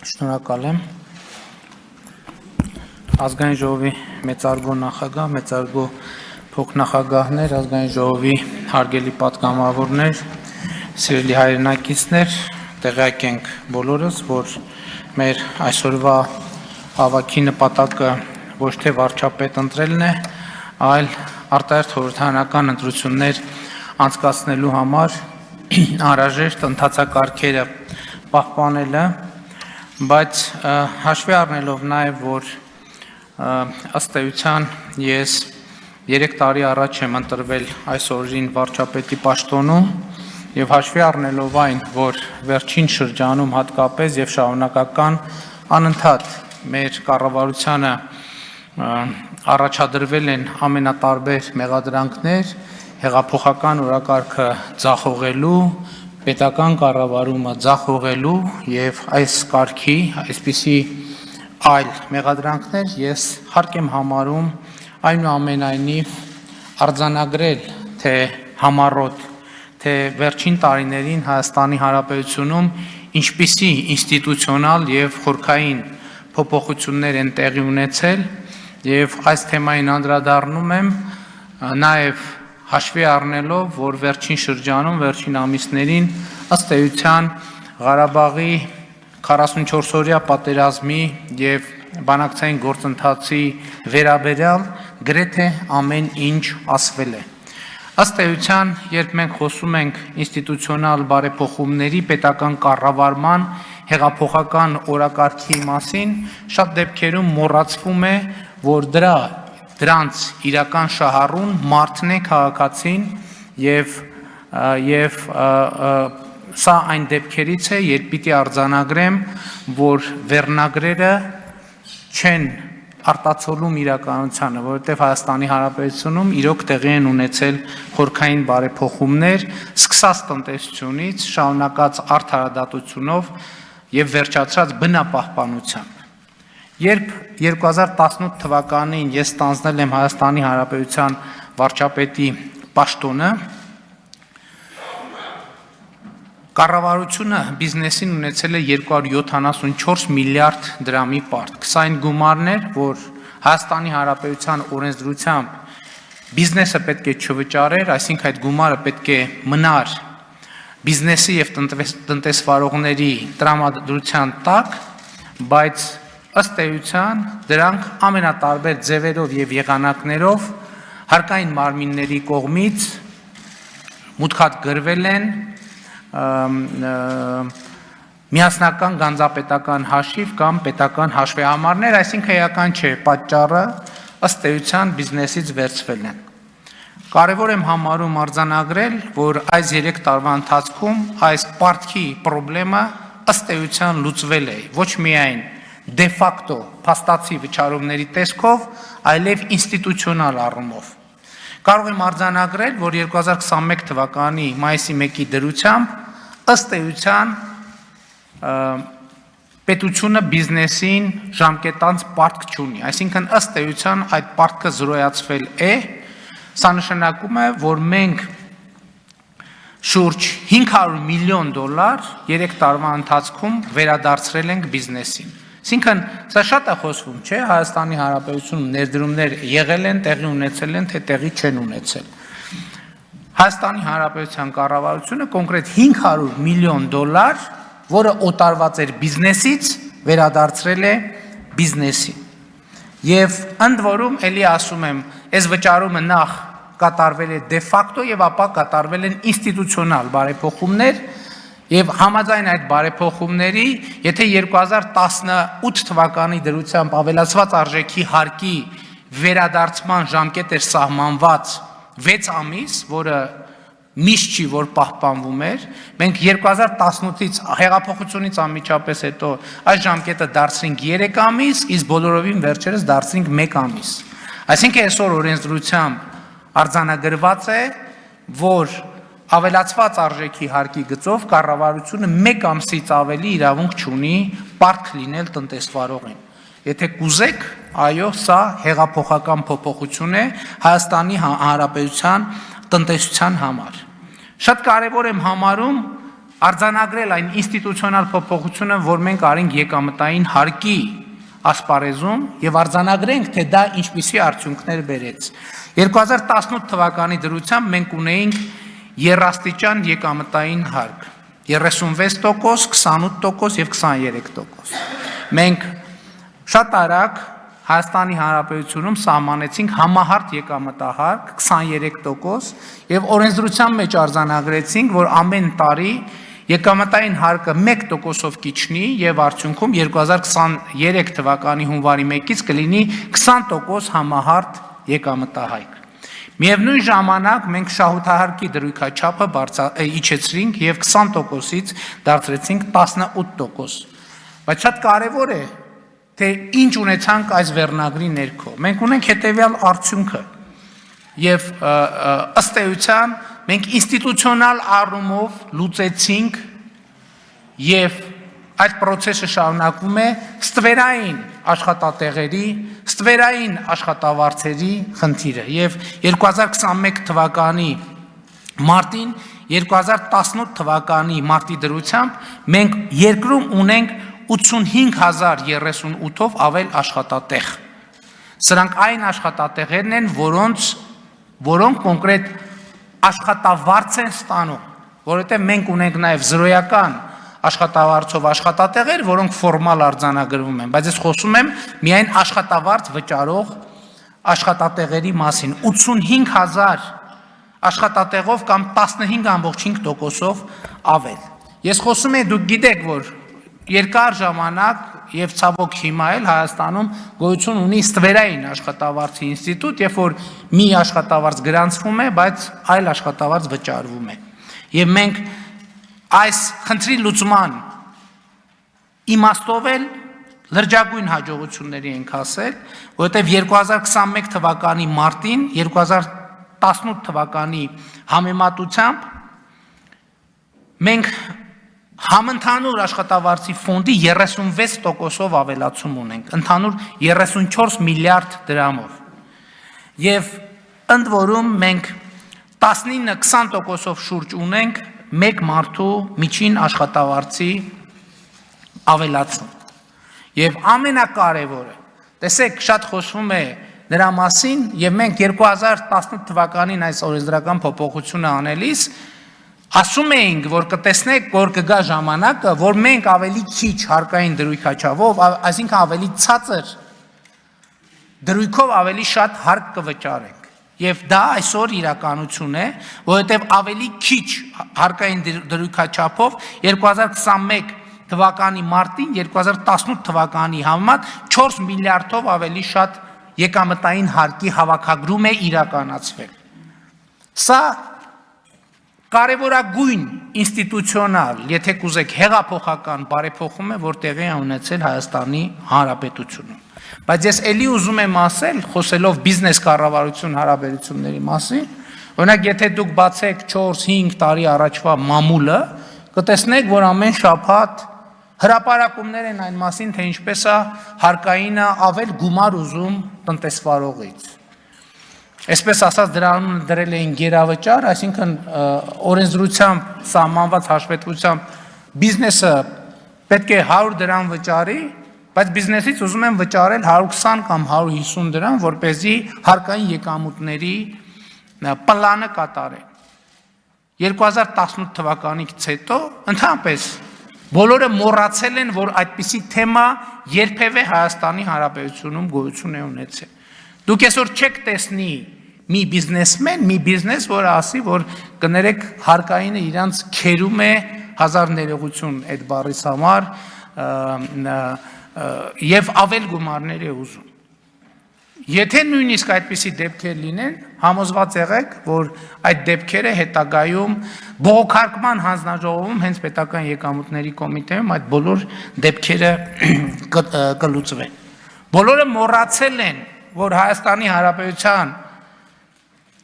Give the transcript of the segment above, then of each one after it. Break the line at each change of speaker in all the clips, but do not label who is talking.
Շնորհակալ եմ ազգային ժողովի մեծարգո նախագահ, մեծարգո փոխնախագահներ, ազգային ժողովի հարգելի պատգամավորներ, սիրելի հայրենակիցներ, տեղյակ ենք բոլորս, որ մեր այսօրվա հավաքի նպատակը ոչ թե վարչապետ ընտրելն է, այլ արտահերթ խորհրդարանական ընտրություններ անցկացնելու համար անհրաժեշտ ընթացակարգերը պահպանելը, բայց հաշվի առնելով նաև, որ ըստ էության ես 3 տարի առաջ եմ ընտրվել այս օրերին վարչապետի պաշտոնում եւ հաշվի առնելով այն, որ վերջին շրջանում հատկապես եւ շարունակական անընդհատ մեր կառավարությանը առաջադրվել են ամենատարբեր մեղադրանքներ, հեղափոխական օրակարգը ձախողելու, պետական կառավարումը ձախողելու եւ այս կարգի, այսպիսի այլ մեղադրանքներ ես հարկ եմ համարում այնուամենայնիվ արձանագրել, թե համառոտ, թե վերջին տարիներին Հայաստանի Հանրապետությունում ինչպիսի ինստիտուցիոնալ եւ խորքային փոփոխություններ են տեղի ունեցել եւ այս թեմային անդրադառնում եմ նաեւ հաշվի առնելով, որ վերջին շրջանում, վերջին ամիսներին ըստ էության Ղարաբաղի 44-օրյա պատերազմի եւ բանակցային գործընթացի վերաբերյալ գրեթե ամեն ինչ ասվել է։ Ըստ էության, երբ մենք խոսում ենք ինստիտուցիոնալ բարեփոխումների, պետական կառավարման, հեղափոխական օրակարգի մասին, շատ դեպքերում մոռացվում է, որ դրանց իրական շահառուն մարդն է, քաղաքացին եւ սա այն դեպքերից է, երբ պիտի արձանագրեմ, որ վերնագրերը չեն արտացոլում իրականությանը, որովհետև Հայաստանի Հանրապետությունում իրոք տեղի են ունեցել խորքային բարեփոխումներ, սկսած տնտեսությունից, շարունակած արդարադատությունով եւ վերջացած բնապահպանությամբ։ Երբ 2018 թվականին ես ստանձնել եմ Հայաստանի Հանրապետության վարչապետի պաշտոնը, կառավարությունը բիզնեսին ունեցել է 274 միլիարդ դրամի պարտք։ Սա այն գումարներ, որ Հայաստանի Հանրապետության օրենսդրությամբ բիզնեսը պետք է չվճարեր, այսինքն այդ գումարը պետք է մնար բիզնեսի եւ տնտեսվարողների տրամադրության տակ, բայց ըստ էության դրանք ամենատարբեր ձևերով եւ եղանակներով հարկային մարմինների կողմից մուտքագրվել են միասնական գանձապետական հաշիվ կամ պետական հաշվեհամարներ, այսինքն էական չէ, պատճառը ըստ էության բիզնեսից վերցվել են։ Կարևոր եմ համարում արձանագրել, որ այս 3 տարվա ընթացքում այս պարտքի խնդրը ըստ էության լուծվել է, ոչ միայն դե ֆակտո փաստացի վճարումների տեսքով, այլև ինստիտուցիոնալ առումով։ Կարող եմ արձանագրել, որ 2021 թվականի մայիսի 1-ի դրությամբ ըստ էության պետությունը բիզնեսին ժամկետանց պարտք չունի, այսինքն ըստ էության այդ պարտքը զրոյացվել է, սա նշանակում է, որ մենք շուրջ $500 միլիոն 3 տարվա ընթացքում վերադարձրել ենք բիզնեսին։ Այսինքն, սա շատ է խոսվում, չէ, Հայաստանի Հանրապետությունում ներդրումներ եղել են, տեղի ունեցել են, թե տեղի չեն ունեցել։ Հայաստանի Հանրապետության կառավարությունը կոնկրետ $500 միլիոն, որը օտարված էր բիզնեսից, վերադարձրել է բիզնեսին։ Եվ ընդ որում, էլի ասում եմ, այս վճարումը նախ կատարվել է դե ֆակտո եւ ապա կատարվել են ինստիտուցիոնալ բարեփոխումներ եւ համաձայն այդ բարեփոխումների, եթե 2018 թվականի դրությամբ ավելացված արժեքի հարկի վերադարձման ժամկետ էր սահմանված 6 ամիս, որը միշտ չի, որ պահպանվում էր, մենք 2018-ից հեղափոխությունից անմիջապես հետո այս ժամկետը դարձրինք 3 ամիս, իսկ բոլորովին վերջերս դարձրինք 1 ամիս։ Այսինքն այսօր օրենսդրությամբ արձանագրված է, որ ավելացված արժեքի հարկի գծով կառավարությունը 1 ամսից ավելի իրավունք չունի պարտք լինել տնտեսվարողին։ Եթե կուզեք, այո, սա հեղափոխական փոփոխություն է Հայաստանի Հանրապետության տնտեսության համար։ Շատ կարևոր եմ համարում արձանագրել այն ինստիտուցիոնալ փոփոխությունը, որ մենք արինք եկամտային հարկի ասպարեզում եւ արձանագրենք, թե դա ինչպիսի արդյունքներ բերեց։ 2018 թվականի դրությամբ մենք ունեինք երաստիճան եկամտային հարկ 36%, 28% եւ 23%։ Մենք շատ արագ Հայաստանի Հանրապետությունում սահմանեցինք համահարթ եկամտահարկ 23% եւ օրենսդրության մեջ արձանագրեցինք, որ ամեն տարի եկամտային հարկը 1%-ով կիջնի եւ արդյունքում 2023 թվականի հունվարի 1-ից կլինի 20% համահարթ եկամտահարկ։ Միևնույն ժամանակ մենք շահութահարկի դրույքաչափը իջեցրինք եւ 20%-ից դարձրեցինք 18%։ Բայց շատ կարեւոր է, թե ինչ ունեցանք այս վերնագրի ներքո։ Մենք ունենք հետևյալ արդյունքը եւ ըստ էության մենք ինստիտուցիոնալ առումով լուծեցինք եւ այդ process-ը շարունակվում է ստվերային աշխատատեղերի, ստվերային աշխատավարձերի խնդիրը եւ 2021 թվականի մարտին 2018 թվականի մարտի դրությամբ մենք երկրում ունենք 85,038-ով ավել աշխատատեղ։ Սրանք այն աշխատատեղերն են, որոնք կոնկրետ աշխատավարձ են ստանում, որովհետև մենք ունենք նաև զրոյական աշխատավարձով աշխատատեղեր, որոնք ֆորմալ արձանագրվում են, բայց ես խոսում եմ միայն աշխատավարձ վճարող աշխատատեղերի մասին, 85,000 աշխատատեղով կամ 15.5%-ով ավել։ Ես խոսում եմ, դուք գիտեք, որ երկար ժամանակ եւ ցավոք հիմա էլ Հայաստանում գոյություն ունի ստվերային աշխատավարձի ինստիտուտ, երբ որ մի աշխատավարձ գրանցվում է, բայց այլ աշխատավարձ վճարվում է։ Եվ մենք այս խնդրի լուծման իմաստով էլ լրջագույն հաջողությունների ենք հասել, որովհետեւ 2021 թվականի մարտին 2018 թվականի համեմատությամբ մենք համընդհանուր աշխատավարձի ֆոնդի 36%-ով ավելացում ունենք, ընդհանուր 34 միլիարդ դրամով։ Եվ ընդ որում մենք 19-20%-ով շուրջ ունենք մեկ մարդու միջին աշխատավարձի ավելացում։ Եվ ամենակարևորը, տեսեք, շատ խոսվում է նրա մասին, եւ մենք 2018 թվականին այս օրենսդրական փոփոխությունը անելիս ասում էինք, որ կտեսնեք, որ կգա ժամանակը, որ մենք ավելի քիչ հարկային դրույքաչափով, այսինքն ավելի ցածր դրույքով ավելի շատ հարկ կվճարենք։ Եվ դա այսօր իրականություն է, որովհետև ավելի քիչ հարկային դրույքաչափով 2021 թվականի մարտին 2018 թվականի համեմատ 4 միլիարդով ավելի շատ եկամտային հարկի հավաքագրում է իրականացվել։ Սա կարևորագույն ինստիտուցիոնալ, եթե կուզեք հեղափոխական բարեփոխում է, որ տեղի է ունեցել Հայաստանի Հանրապետությունում։ Բայց ես էլի ուզում եմ ասել, խոսելով բիզնես կառավարություն հարաբերությունների մասին, օրինակ եթե դուք բացեք 4-5 տարի առաջվա մամուլը, կտեսնեք, որ ամեն շաբաթ հրապարակումներ են այն մասին, թե ինչպես է հարկայինը ավել գումար ուզում տնտեսվարողից։ Այսպես ասած դրանում դրել էին գերավճար, այսինքն օրենսդրությամբ սահմանված հաշվետվությամբ բիզնեսը պետք է 100 դրամ վճարի, բայց բիզնեսից ուզում են վճարել 120 կամ 150 դրամ, որպեսզի հարկային եկամուտների պլանը կատարեն։ 2018 թվականից հետո ընդհանրապես բոլորը մոռացել են, որ այդպիսի թեմա երբևէ Հայաստանի Հանրապետությունում գոյություն է ունեցել։ Դուք այսօր չեք տեսնի մի բիզնեսմեն, մի բիզնես, որ ասի, որ կներեք հարկայինը իրանց քերում է հազար ներողություն այդ բառից համար եւ ավել գումարներ է ուզում։ Եթե նույնիսկ այդպիսի դեպքեր լինեն, համոզված եղեք, որ այդ դեպքերը հետագայում բողոքարկման հանձնաժողովում հենց պետական եկամուտների կոմիտեում այդ բոլոր դեպքերը կլուծվեն։ Բոլորը մոռացել են, որ Հայաստանի Հանրապետության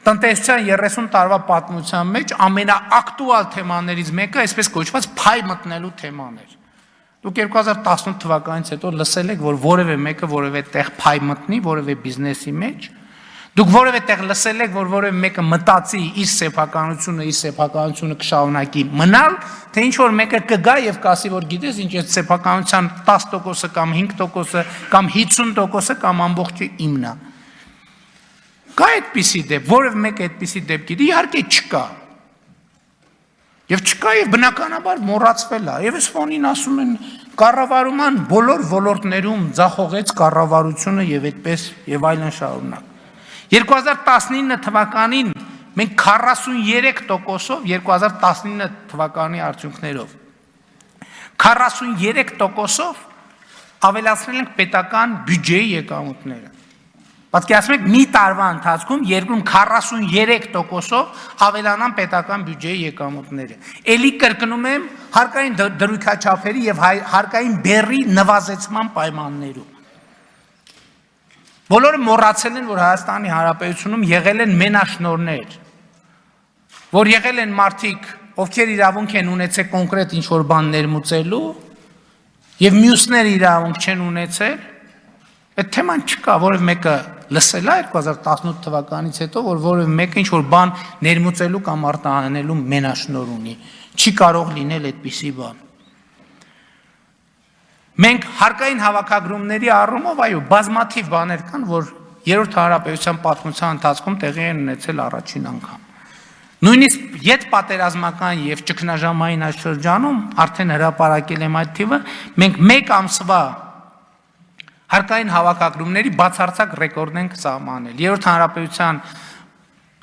տնտեսության 30 տարվա պատմության մեջ ամենաակտուալ թեմաներից մեկը այսպես կոչված փայ մտնելու թեման էր։ Դուք 2018 թվականից հետո լսել եք, որ որևէ մեկը որևէ տեղ փայ մտնի, որևէ բիզնեսի մեջ։ Դուք որևէ տեղ լսել եք, որ որևէ մեկը մտածի իր սեփականությունը կշարունակի մնալ, թե ինչ որ մեկը կգա եւ կասի, որ գիտես, ինչ այդ սեփականության 10% կամ 5% կամ 50% կամ ամբողջը իմն է։ Կա այդպիսի դեպք, որևէ մեկը այդպիսի դեպք գիտի, իհարկե չկա։ Եվ չկա եւ բնականաբար մոռացվել է։ Եվ այս ֆոնին ասում են կառավարման բոլոր ոլորտներում ձախողեց կառավարությունը եւ այդպես եւ այլն շարունակ։ 2019 թվականին մենք 43%-ով 2019 թվականի արդյունքներով 43%-ով ավելացրել ենք պետական բյուջեի եկամուտները։ Պատկերացնում եք մի տարվա ընթացքում երկրում 43%-ով ավելանան պետական բյուջեի եկամուտները։ Էլի կրկնում եմ հարկային դրույքաչափերի եւ հարկային բեռի նվազեցման պայմաններում։ Բոլորը մոռացել են, որ Հայաստանի Հանրապետությունում եղել են մենաշնորհներ, որ եղել են մարդիկ, ովքեր իրավունք են ունեցել կոնկրետ ինչ-որ բան ներմուծելու, եւ մյուսները իրավունք չեն ունեցել, այդ թեման չկա, որևէ մեկը լսել է 2018 թվականից հետո, որ որևէ մեկը ինչ-որ բան ներմուծելու կամ արտահանելու մենաշնորհ ունի, չի կարող լինել այդպիսի բան։ Մենք հարկային հավաքագրումների առումով, այո, բազմաթիվ բաներ կան, որ երրորդ հանրապետության պատմության ընթացքում տեղի են ունեցել առաջին անգամ։ Նույնիսկ յետպատերազմական եւ ճգնաժամային այս շրջանում արդեն հրապարակել եմ այդ թիվը, մենք մեկ ամսվա հարկային հավաքագրումների բացարձակ ռեկորդ ենք սահմանել։ Երրորդ հանրապետության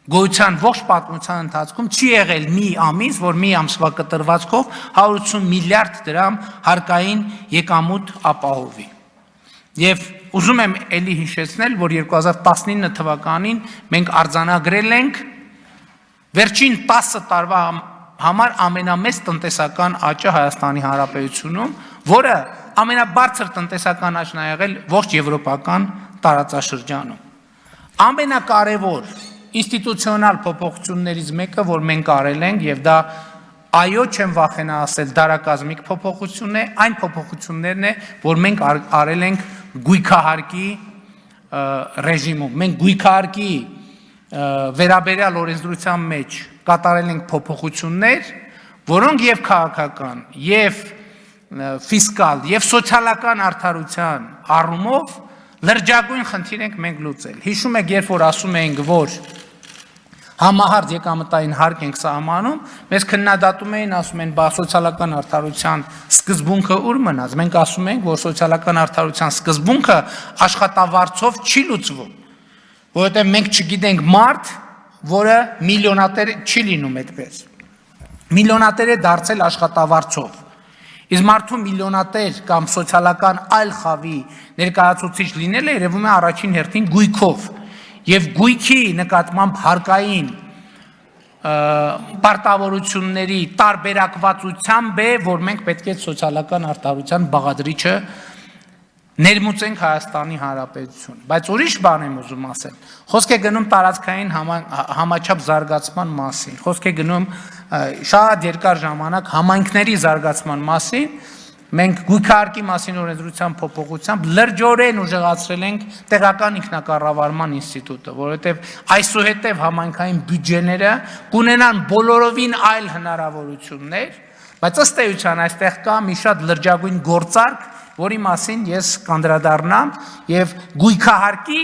գոյության ողջ պատմության ընթացքում չի եղել մի ամիս, որ մի ամսվա կտրվածքով 180 միլիարդ դրամ հարկային եկամուտ ապահովի։ Եվ ուզում եմ էլի հիշեցնել, որ 2019 թվականին մենք արձանագրել ենք վերջին 10 տարվա համար ամենամեծ տնտեսական աճը Հայաստանի Հանրապետությունում, որը ամենաբարձր տնտեսական աճն է եղել ողջ եվրոպական տարածաշրջանում։ Ամենակարևոր ինստիտուցիոնալ փոփոխություններից մեկը, որ մենք արել ենք, եւ դա այո չեմ վախենա ասել, դարակազմիկ փոփոխություն է, այն փոփոխություններն է, որ մենք արել ենք գույքահարկի ռեժիմում։ Մենք գույքահարկի վերաբերյալ օրենսդրության մեջ կատարել ենք փոփոխություններ, որոնք եւ քաղաքական, եւ ֆիսկալ, եւ սոցիալական արդարության առումով լրջագույն խնդիր ենք մենք լուծել։ Հիշում եք, երբ որ ասում էինք, որ համահարց եկամտային հարկ ենք սահմանում, մեզ քննադատում էին, ասում են, բա սոցիալական արդարության սկզբունքը ուր մնաց։ Մենք ասում ենք, որ սոցիալական արդարության սկզբունքը աշխատավարձով չի լուծվում, որովհետև մենք չգիտենք մարդ, որը միլիոնատեր չի լինում այդպես։ Միլիոնատեր է դարձել աշխատավարձով։ Իսկ մարդու միլիոնատեր կամ սոցիալական այլ խավի ներկայացուցիչ լինելը երևում է առաջին հերթին գույքով եւ գույքի նկատմամբ հարկային պարտավորությունների տարբերակվածությամբ է, որ մենք պետք է սոցիալական արդարության բաղադրիչը ներմուծենք Հայաստանի Հանրապետություն, բայց ուրիշ բան եմ ուզում ասել։ Խոսք է գնում տարածքային համաչափ զարգացման մասին, խոսք է գնում շատ երկար ժամանակ համայնքների զարգացման մասին, մենք գույքահարկի մասին օրենսդրության փոփոխությամբ լրջորեն ուժեղացրել ենք տեղական ինքնակառավարման ինստիտուտը, որովհետև այսուհետև համայնքային բյուջեները կունենան բոլորովին այլ հնարավորություններ, բայց ըստ էության այստեղ կա մի շատ լրջագույն գործարք, որի մասին ես կանդրադառնամ եւ գույքահարկի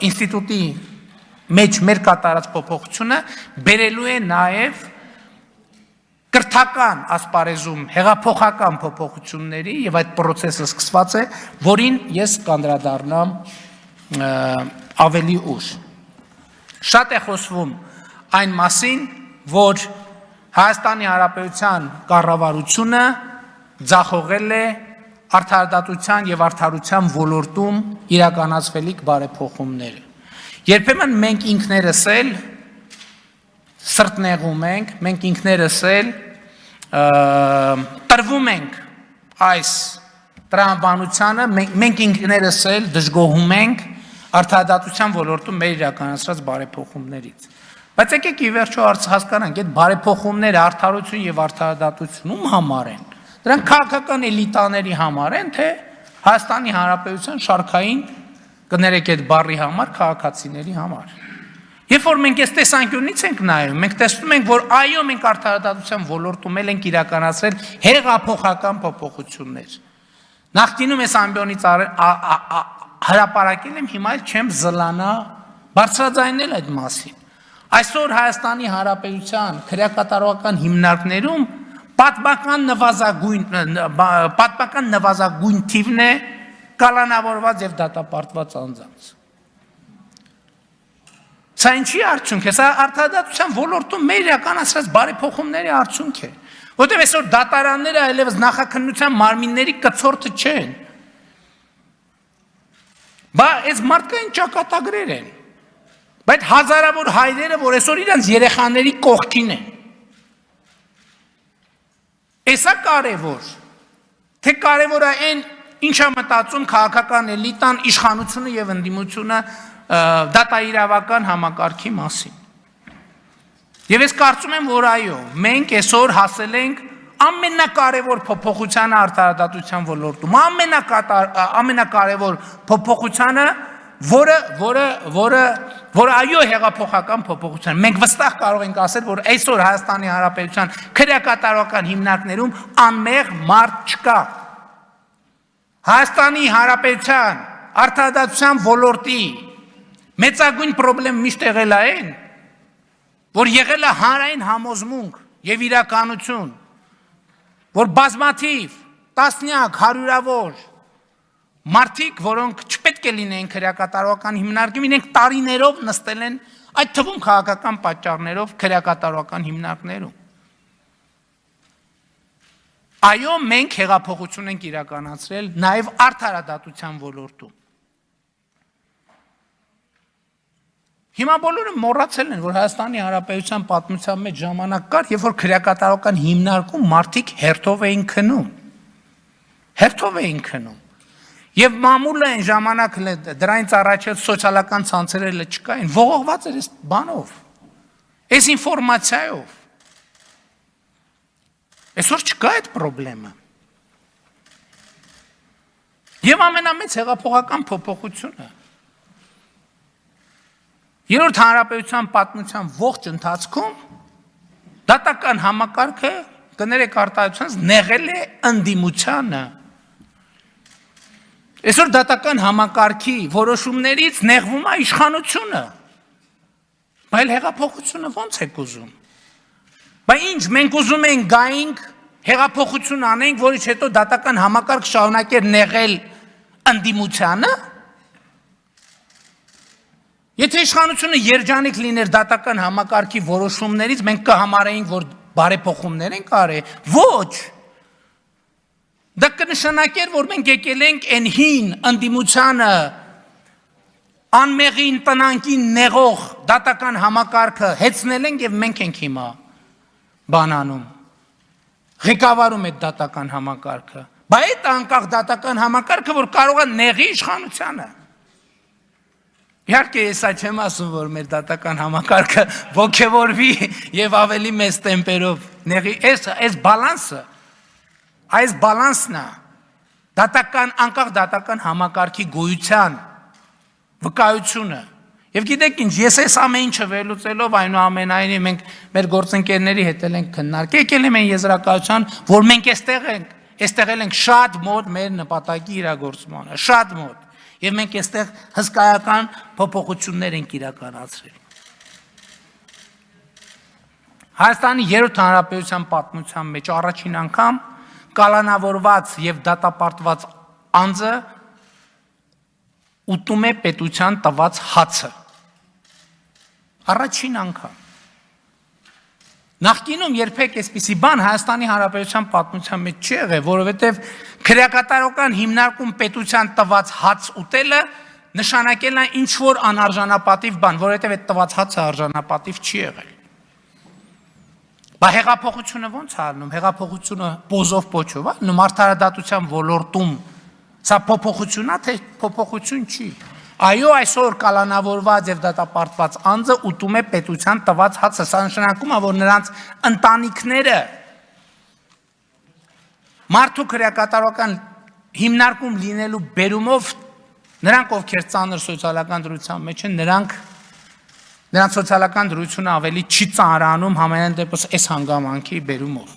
ինստիտուտի մեջ մեր կատարած փոփոխությունը բերելու է նաեւ կրթական ասպարեզում հեղափոխական փոփոխությունների եւ այդ process-ը սկսված է, որին ես կանդրադառնամ ավելի ուշ։ Շատ է խոսվում այն մասին, որ Հայաստանի Հանրապետության կառավարությունը ձախողել է արդարադատության եւ արդարության ոլորտում իրականացվելիք բարեփոխումները։ Երբեմն մենք ինքներս էլ սրտնեղում ենք, մենք ինքներս էլ տրվում ենք այս տրամաբանությանը, մենք ինքներս էլ դժգոհում ենք արդարադատության ոլորտում մեր իրականացրած բարեփոխումներից։ Բայց եկեք ի վերջո հասկանանք, այդ բարեփոխումները արդարություն եւ արդարադատություն ում համար են։ Դրանք քաղաքական էլիտաների համար են, թե Հայաստանի Հանրապետության շարքային կներեք այդ բառի համար, քաղաքացիների համար։ Երբ որ մենք այս տեսանկյունից ենք նայում, մենք տեսնում ենք, որ այո, մենք արդարադատության ոլորտում ենք իրականացրել հեղափոխական փոփոխություններ։ Նախկինում այս ամբիոնից հրապարակել եմ, հիմա էլ չեմ զլանա բարձրաձայնել այդ մասին։ Այսօր Հայաստանի Հանրապետության քրեակատարողական հիմնարկներում պատմական նվազագույն թիվն է կալանավորված եւ դատապարտված անձանց։ Սա ինչի արդյունք է, սա արդարադատության ոլորտում մեր իրականացրած բարեփոխումների արդյունք է, որտեղ այսօր դատարանները այլևս նախաքննության մարմինների կցորդը չեն։ Բա այս մարդկային ճակատագրեր են, բայց հազարավոր հայրերը, որ այսօր իրենց երեխաների կողքին են։ Էսա կարևոր, թե կարևոր է այն ինչա մտածում քաղաքական էլիտան, իշխանությունը եւ ընդդիմությունը դատաիրավական համակարգի մասին։ Եվ ես կարծում եմ, որ այո, մենք այսօր հասել ենք ամենակարևոր փոփոխությանը արդարադատության ոլորտում, ամենակարևոր փոփոխությանը, որը այո հեղափոխական փոփոխության։ Մենք վստահ կարող ենք ասել, որ այսօր Հայաստանի Հանրապետության քրեակատարողական հիմնարկներում անմեղ մարդ չկա։ Հայաստանի Հանրապետության արդարադատության ոլորտի մեծագույն խնդրեմ միշտ եղել է այն, որ եղել է հանրային համոզմունք եւ իրականություն, որ բազմաթիվ, տասնյակ, հարյուրավոր մարդիկ, որոնք չպետք է լինեին քրեակատարողական հիմնարկում, իրենք տարիներով նստել են, այդ թվում քաղաքական պատճառներով քրեակատարողական հիմնարկներում։ Այո, մենք հեղափոխություն ենք իրականացրել նաև արդարադատության ոլորտում։ Հիմա բոլորը մոռացել են, որ Հայաստանի Հանրապետության պատմության մեջ ժամանակ կար, երբ որ քրեակատարողական հիմնարկում մարդիկ հերթով էին քնում։ Հերթով էին քնում։ Եվ մամուլը այն ժամանակ դրանից առաջ սոցիալական ցանցերը չկային, ողողված էր այս բանով, այս ինֆորմացիայով։ Այսօր չկա այդ խնդրեմը։ Եվ ամենամեծ հեղափոխական փոփոխությունը Երրորդ հանրապետության պատմության ողջ ընթացքում դատական համակարգը կներեք արտահայտությունից նեղել է ընդդիմությանը։ Այսօր դատական համակարգի որոշումներից նեղվում է իշխանությունը։ Բայց հեղափոխությունը ո՞նց եք ուզում։ Բայց ինչ մենք ուզում ենք գայինք հեղափոխություն անենք, որից հետո դատական համակարգ շարունակեր նեղել ընդդիմությանը։ Եթե իշխանությունը երջանիկ լիներ դատական համակարգի որոշումներից, մենք կհամարեինք, որ բարեփոխումներ են կարել։ Ոչ։ Դա կնշանակեր, որ մենք եկել ենք այն հին ընդդիմությանը անմեղին տնանքին նեղող դատական համակարգը հեծնել ենք եւ մենք ենք հիմա բանանում։ Ղեկավարում այդ դատական համակարգը։ Բայց այդ անկախ դատական համակարգը, որ կարող է նեղի իշխանությանը։ Իհարկե ես չեմ ասում, որ մեր դատական համակարգը ոգևորվի եւ ավելի մեծ տեմպերով նեղի, այս բալանսը, այս բալանսն է անկախ դատական համակարգի գոյության վկայությունը։ Եվ գիտեք ինչ, ես այս ամեն ինչը վերլուծելով այնուամենայնիվ մենք մեր գործընկերների հետ ենք քննարկել, եկել եմ այն եզրակացության, որ մենք այստեղ ենք շատ մոտ մեր նպատակի իրագործմանը, շատ մոտ։ Եվ մենք այստեղ հսկայական փոփոխություններ ենք իրականացրել։ Հայաստանի երրորդ հանրապետության պատմության մեջ առաջին անգամ կալանավորված եւ դատապարտված անձը ուտում է պետության տված հացը։ Առաջին անգամ։ Նախկինում երբեք այսպիսի բան Հայաստանի Հանրապետության պատմության մեջ չի եղել, որովհետև քրեակատարողական հիմնարկում պետության տված հաց ուտելը նշանակել է ինչ որ անարժանապատիվ բան, որովհետև այդ տված հացը արժանապատիվ չի եղել։ Բա հեղափոխությունը ո՞նց է անում։ Հեղափոխությունը պոզով պոչով, արդարադատության ոլորտում սա փոփոխություն է, թե փոփոխություն չի։ Այո, այսօր կալանավորված եւ դատապարտված անձը ուտում է պետության տված հացը, սա նշանակում է, որ նրանց ընտանիքները մարդու քրեակատարողական հիմնարկում լինելու բերումով Նրանք, ովքեր ծանր սոցիալական դրության մեջ են, նրանց սոցիալական դրությունը ավելի չի ծանրանում համենայն դեպս այս հանգամանքի բերումով։